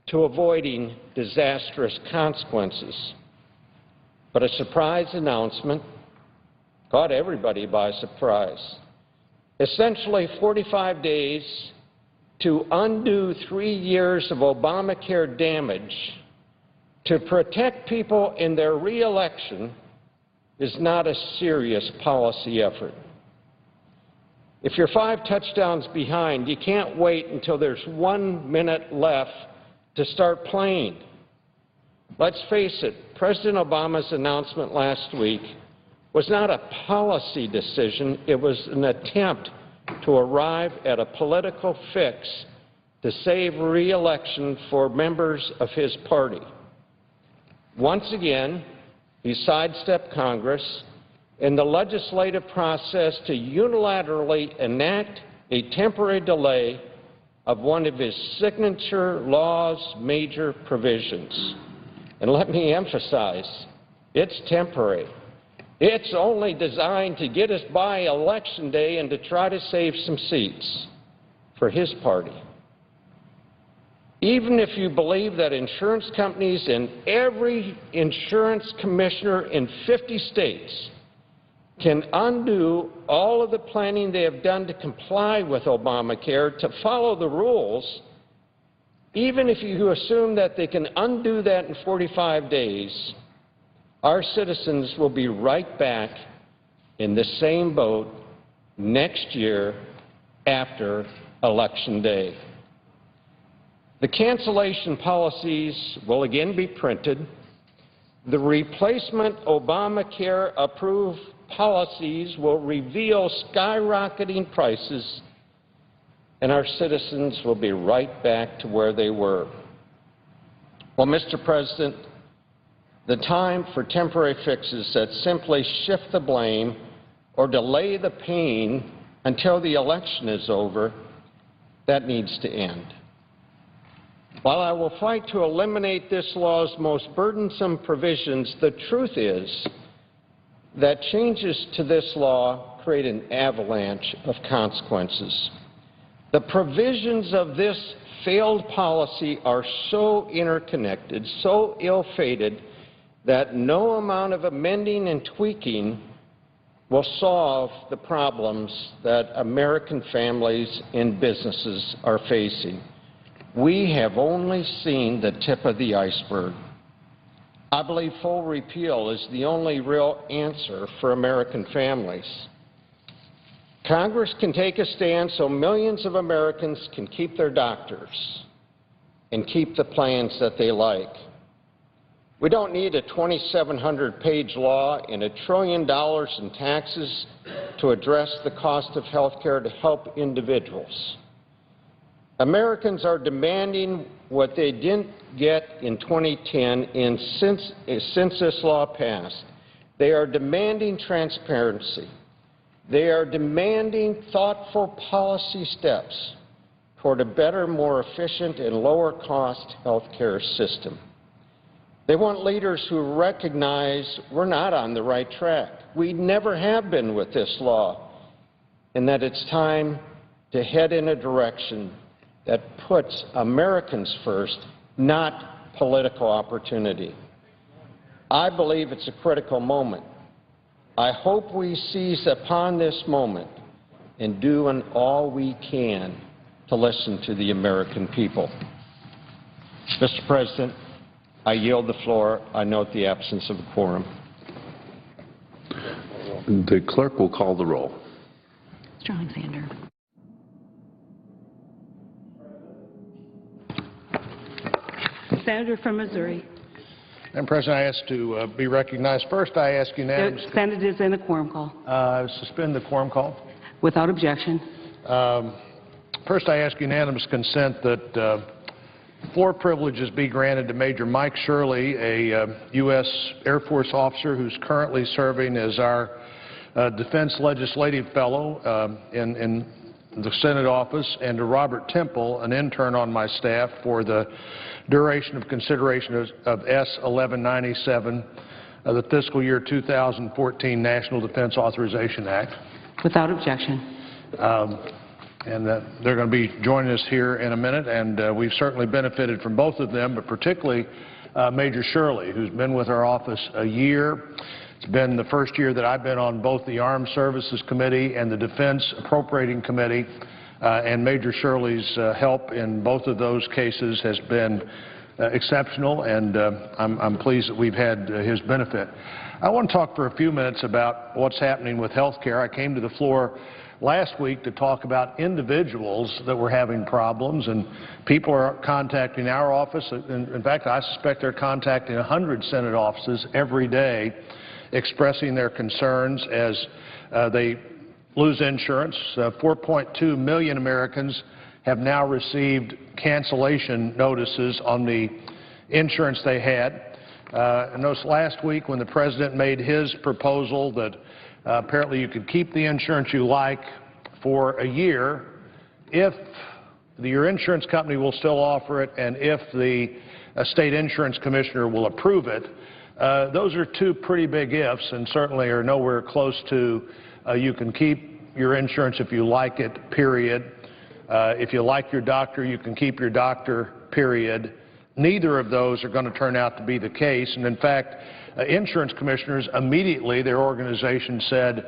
to avoiding disastrous consequences. But a surprise announcement caught everybody by surprise. Essentially 45 days to undo 3 years of Obamacare damage to protect people in their re-election is not a serious policy effort. If you're 5 touchdowns behind, you can't wait until there's 1 minute left to start playing. Let's face it, President Obama's announcement last week was not a policy decision. It was an attempt to arrive at a political fix to save re-election for members of his party. Once again, he sidestepped Congress in the legislative process to unilaterally enact a temporary delay of one of his signature law's major provisions. And let me emphasize, it's temporary. It's only designed to get us by Election Day and to try to save some seats for his party. Even if you believe that insurance companies and every insurance commissioner in 50 states can undo all of the planning they have done to comply with Obamacare, to follow the rules, even if you assume that they can undo that in 45 days, our citizens will be right back in the same boat next year after Election Day. The cancellation policies will again be printed. The replacement Obamacare-approved policies will reveal skyrocketing prices, and our citizens will be right back to where they were. Well, Mr. President, the time for temporary fixes that simply shift the blame or delay the pain until the election is over, that needs to end. While I will fight to eliminate this law's most burdensome provisions, the truth is that changes to this law create an avalanche of consequences. The provisions of this failed policy are so interconnected, so ill-fated, that no amount of amending and tweaking will solve the problems that American families and businesses are facing. We have only seen the tip of the iceberg. I believe full repeal is the only real answer for American families. Congress can take a stand so millions of Americans can keep their doctors and keep the plans that they like. We don't need a 2,700-page law and $1 trillion in taxes to address the cost of health care to help individuals. Americans are demanding what they didn't get in 2010 and since this law passed. They are demanding transparency. They are demanding thoughtful policy steps toward a better, more efficient, and lower-cost health care system. They want leaders who recognize we're not on the right track. We never have been with this law, and that it's time to head in a direction that puts Americans first, not political opportunity. I believe it's a critical moment. I hope we seize upon this moment and do all we can to listen to the American people. Mr. President, I yield the floor. I note the absence of a quorum. The clerk will call the roll. Mr. Alexander. Senator from Missouri. Madam President, I ask to be recognized. First, I ask unanimous. Senate is in a quorum call. Suspend the quorum call. Without objection. First, I ask unanimous consent that floor privileges be granted to Major Mike Shirley, a U.S. Air Force officer who's currently serving as our Defense Legislative Fellow in the Senate office, and to Robert Temple, an intern on my staff, for the duration of consideration of S. 1197, the fiscal year 2014 National Defense Authorization Act. Without objection. And they're going to be joining us here in a minute, and we've certainly benefited from both of them, but particularly Major Shirley, who's been with our office a year. It's been the first year that I've been on both the Armed Services Committee and the Defense Appropriating Committee, and Major Shirley's help in both of those cases has been exceptional, and I'm pleased that we've had his benefit. I want to talk for a few minutes about what's happening with health care. I came to the floor last week to talk about individuals that were having problems, and people are contacting our office. In fact, I suspect they're contacting 100 Senate offices every day, expressing their concerns as they lose insurance. 4.2 million Americans have now received cancellation notices on the insurance they had. I noticed last week when the President made his proposal that apparently you could keep the insurance you like for a year if your insurance company will still offer it and if the state insurance commissioner will approve it. Those are two pretty big ifs, and certainly are nowhere close to you can keep your insurance if you like it, period. If you like your doctor, you can keep your doctor, period. Neither of those are going to turn out to be the case. And in fact, insurance commissioners immediately, their organization said,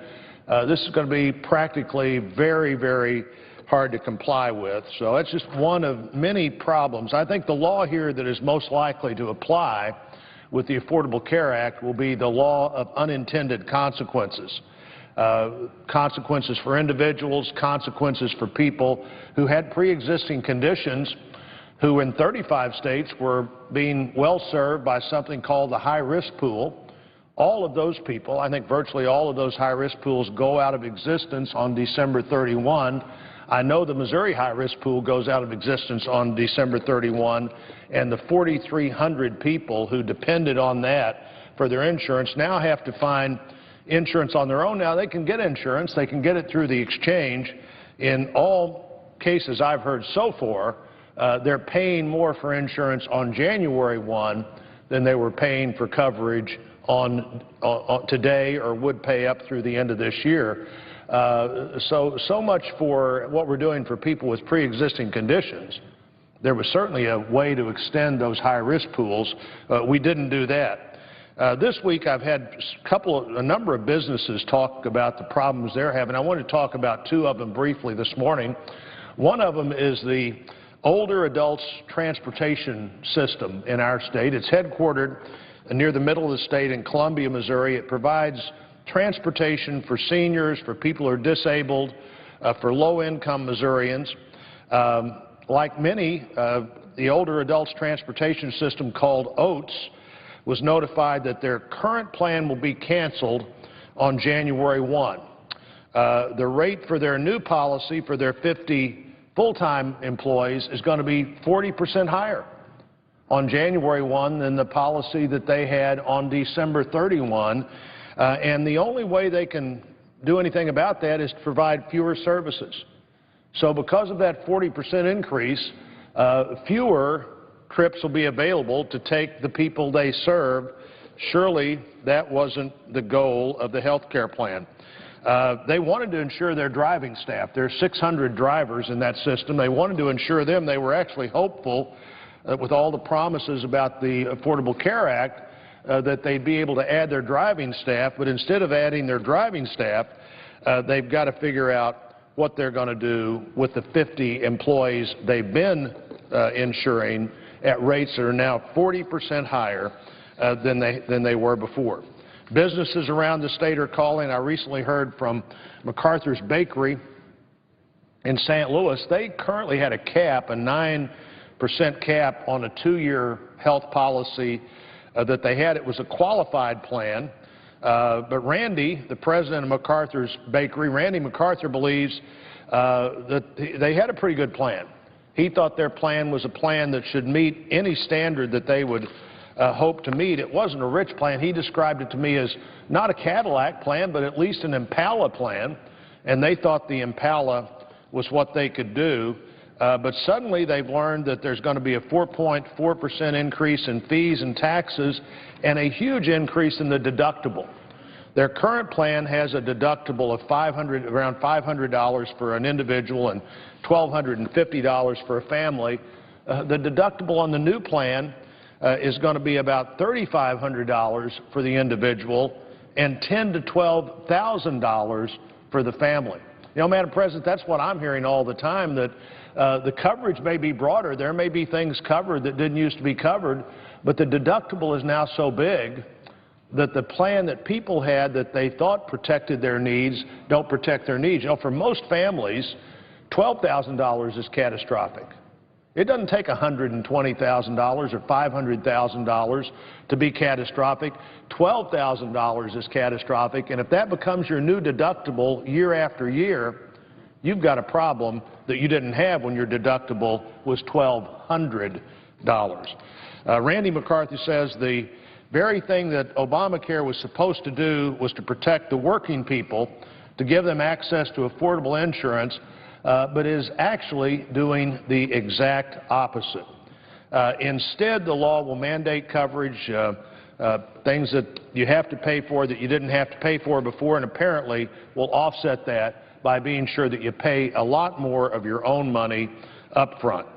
this is going to be practically very, very hard to comply with. So that's just one of many problems. I think the law here that is most likely to apply with the Affordable Care Act will be the law of unintended consequences. Consequences for individuals, consequences for people who had pre-existing conditions, who in 35 states were being well served by something called the high-risk pool. All of those people, I think virtually all of those high-risk pools, go out of existence on December 31 I know the Missouri high-risk pool goes out of existence on December 31, and the 4,300 people who depended on that for their insurance now have to find insurance on their own. Now, they can get insurance. They can get it through the exchange. In all cases I've heard so far, they're paying more for insurance on January 1 than they were paying for coverage on today or would pay up through the end of this year. So much for what we're doing for people with pre-existing conditions. There was certainly a way to extend those high-risk pools. We didn't do that. This week I've had a number of businesses talk about the problems they're having. I want to talk about two of them briefly this morning. One of them is the older adults transportation system in our state. It's headquartered near the middle of the state in Columbia, Missouri. It provides transportation for seniors, for people who are disabled, for low-income Missourians. Like many, the older adults transportation system, called OATS, was notified that their current plan will be canceled on January 1. The rate for their new policy for their 50 full-time employees is going to be 40% higher on January 1 than the policy that they had on December 31. And the only way they can do anything about that is to provide fewer services. So because of that 40% increase, fewer trips will be available to take the people they serve. Surely that wasn't the goal of the health care plan. They wanted to insure their driving staff. There are 600 drivers in that system. They wanted to insure them. They were actually hopeful with all the promises about the Affordable Care Act that they'd be able to add their driving staff, but instead of adding their driving staff, they've got to figure out what they're going to do with the 50 employees they've been insuring at rates that are now 40% higher than they were before. Businesses around the state are calling. I recently heard from MacArthur's Bakery in St. Louis. They currently had a cap, a 9% cap on a 2-year health policy that they had. It was a qualified plan. But Randy, the president of MacArthur's Bakery, Randy MacArthur believes that they had a pretty good plan. He thought their plan was a plan that should meet any standard that they would hope to meet. It wasn't a rich plan. He described it to me as not a Cadillac plan, but at least an Impala plan, and they thought the Impala was what they could do. But suddenly they've learned that there's going to be a 4.4% increase in fees and taxes and a huge increase in the deductible. Their current plan has a deductible of around $500 for an individual and $1,250 for a family. The deductible on the new plan is going to be about $3,500 for the individual and $10,000 to $12,000 for the family. You know, Madam President, that's what I'm hearing all the time, that the coverage may be broader. There may be things covered that didn't used to be covered, but the deductible is now so big that the plan that people had that they thought protected their needs don't protect their needs. You know, for most families, $12,000 is catastrophic. It doesn't take $120,000 or $500,000 to be catastrophic. $12,000 is catastrophic, and if that becomes your new deductible year after year, you've got a problem that you didn't have when your deductible was $1,200. Randy MacArthur says the very thing that Obamacare was supposed to do was to protect the working people, to give them access to affordable insurance, but is actually doing the exact opposite. Instead, the law will mandate coverage, things that you have to pay for that you didn't have to pay for before, and apparently will offset that by being sure that you pay a lot more of your own money up front.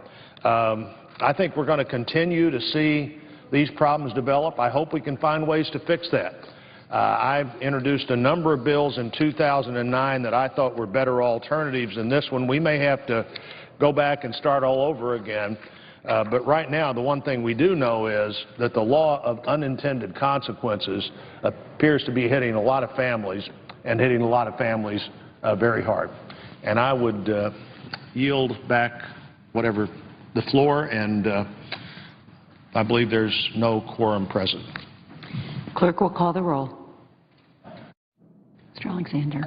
I think we're going to continue to see these problems develop. I hope we can find ways to fix that. I've introduced a number of bills in 2009 that I thought were better alternatives than this one. We may have to go back and start all over again. But right now, the one thing we do know is that the law of unintended consequences appears to be hitting a lot of families and hitting a lot of families very hard. And I would yield back the floor, and I believe there's no quorum present. Clerk will call the roll. Mr. Alexander.